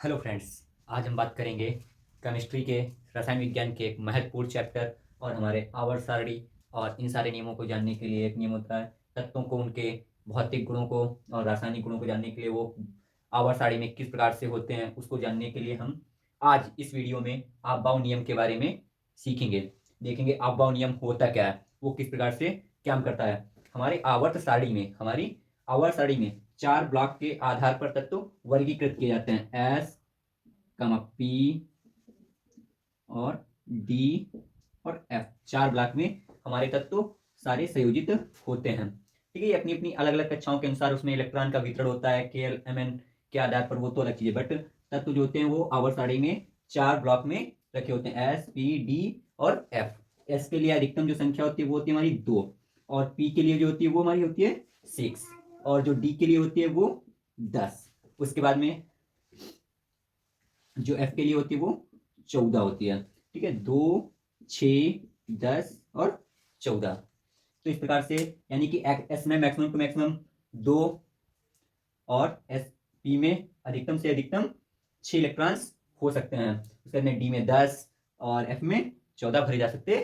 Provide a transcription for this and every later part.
Hello friends. आज हम बात करेंगे केमिस्ट्री के रसायन विज्ञान के एक महत्वपूर्ण चैप्टर और हमारे आवर्त सारणी और इन सारे नियमों को जानने के लिए एक नियम होता है तत्वों को उनके भौतिक गुणों को और रासायनिक गुणों को जानने के लिए वो आवर्त सारणी में किस प्रकार से होते हैं उसको जानने के लिए हम आज इस वीडियो में आपबाउ नियम के बारे में सीखेंगे। देखेंगे आपबाउ नियम होता क्या है, वो किस प्रकार से काम करता है। हमारी आवर्त सारणी में 4 ब्लॉक के आधार पर तत्व वर्गीकृत किए जाते हैं। एस पी और डी और एफ 4 ब्लॉक में हमारे तत्व सारे संयोजित होते हैं। ठीक है, ये अपनी अपनी अलग अलग कक्षाओं के अनुसार उसमें इलेक्ट्रॉन का वितरण होता है के एल एम एन के आधार पर, वो तो अलग चीज है। बट तत्व जो होते हैं वो आवर्त सारणी में 4 ब्लॉक में रखे होते हैं, एस पी डी और एफ। एस के लिए अधिकतम जो संख्या होती है वो होती है हमारी 2, और पी के लिए जो होती है वो हमारी होती है 6, और जो डी के लिए होती है वो 10। उसके बाद में जो एफ के लिए होती है वो 14 होती है। ठीक है, 2, 6, 10 और 14। तो इस प्रकार से यानी कि एस में मैक्सिमम टू मैक्सिमम 2 और एस पी में अधिकतम से अधिकतम 6 इलेक्ट्रॉन्स हो सकते हैं। उसके बाद डी में 10 और एफ में 14 भरे जा सकते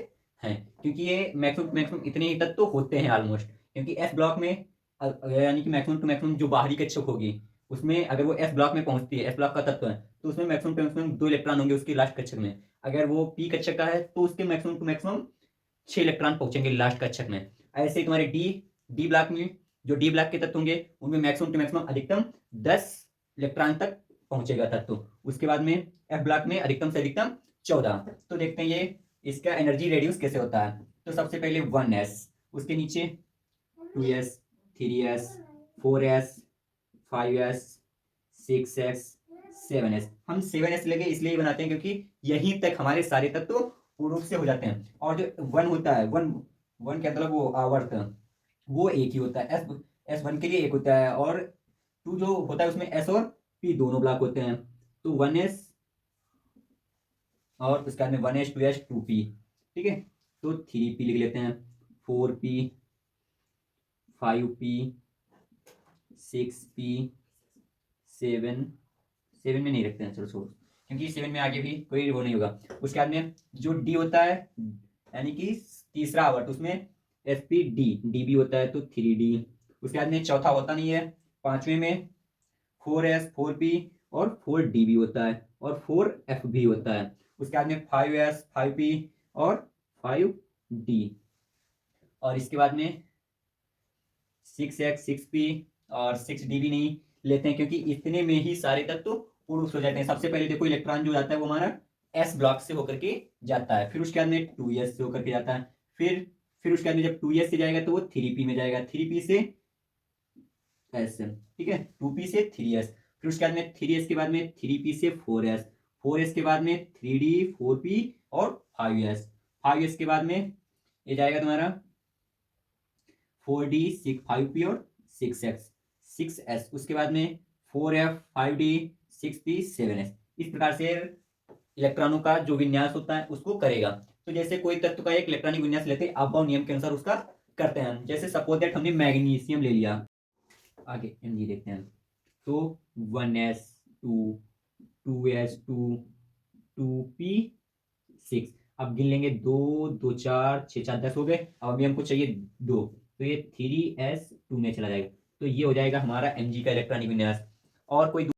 हैं, क्योंकि ये मैक्सिमम टू मैक्सिमम इतने ही तत्व तो होते हैं ऑलमोस्ट। क्योंकि एस ब्लॉक में यानी कि मैक्सिमम टू मैक्सिमम जो बाहरी कक्षक होगी उसमें अगर वो एस ब्लॉक में पहुंचती है, एस ब्लॉक का तत्व है, तो उसमें मैक्सिमम टू मैक्सिमम 2 इलेक्ट्रॉन होंगे उसकी लास्ट कक्षक में। अगर वो पी कक्षक का है तो उसके मैक्सिमम टू मैक्सिमम 6 इलेक्ट्रॉन पहुंचेंगे लास्ट कक्षक में। ऐसे ही तुम्हारे डी ब्लॉक में जो डी ब्लॉक के तत्व होंगे उनमें मैक्सिमम टू मैक्सिमम अधिकतम 10 इलेक्ट्रॉन तक पहुंचेगा तत्व। उसके बाद में एफ ब्लॉक में अधिकतम से अधिकतम 14। तो देखते हैं ये इसका एनर्जी रेडियस कैसे होता है। तो सबसे पहले 1s, उसके नीचे 2s, 3s, 4s, 5s, 6s, 7s। हम 7s लगे इसलिए बनाते हैं क्योंकि यहीं तक हमारे सारे तत्व पूर्ण रूप से हो जाते हैं। और जो 1 होता है, वन के मतलब वो आवर्त, वो एक ही होता है। एस 1 के लिए एक होता है, और 2 जो होता है उसमें एस और पी दोनों ब्लॉक होते हैं। तो 1s और उसके बाद में 1s 2s 2p। ठीक है, तो 3p लिख लेते हैं, 4p, 5p, 6p, 7 में नहीं रखते हैं, चलो छोड़ो, क्योंकि 7 में आगे भी कोई वो नहीं होगा। उसके बाद में जो डी होता है यानी कि तीसरा आवर्त, उसमें एस पी डी भी होता है तो 3d। उसके बाद में चौथा होता नहीं है। 5वें में 4s 4p और 4d भी होता है, और 4f भी होता है। उसके बाद में 5s 5p और 5d। और इसके बाद में 6x 6p और 6d भी नहीं लेते हैं, क्योंकि इतने में ही सारे तत्व पूर्ण हो जाते हैं। सबसे पहले देखो इलेक्ट्रॉन जो जाता है वो हमारा एस ब्लॉक से होकर के जाता है, फिर उसके बाद में 2s से होकर के जाता है, फिर उसके बाद में जब 2s से जाएगा तो वो 3p में जाएगा, 3p से s, ठीक है, 2p से 3s, फिर उसके बाद में 3s के बाद में 3p से 4s, 4s के बाद में 3d 4p और 5s, 5s के बाद में ये जाएगा तुम्हारा 4d 5p और 6s, उसके बाद में 4f 5d 6p 7s। इस प्रकार से इलेक्ट्रॉनों का जो विन्यास होता है उसको करेगा। तो जैसे कोई तत्व का एक इलेक्ट्रॉनिक विन्यास लेते हैं, आपबाउ नियम के अनुसार उसका करते हैं। जैसे सपोज दैट हमने मैग्नीशियम ले लिया, आगे एमजी देखते हैं। तो 1s 2 2s 2 2p 6। अब गिन लेंगे, 2 2 4 6 4 10 हो गए। अब अभी हमको चाहिए 2, तो ये 3s 2 में चला जाएगा। तो ये हो जाएगा हमारा Mg का इलेक्ट्रॉनिक विन्यास। और कोई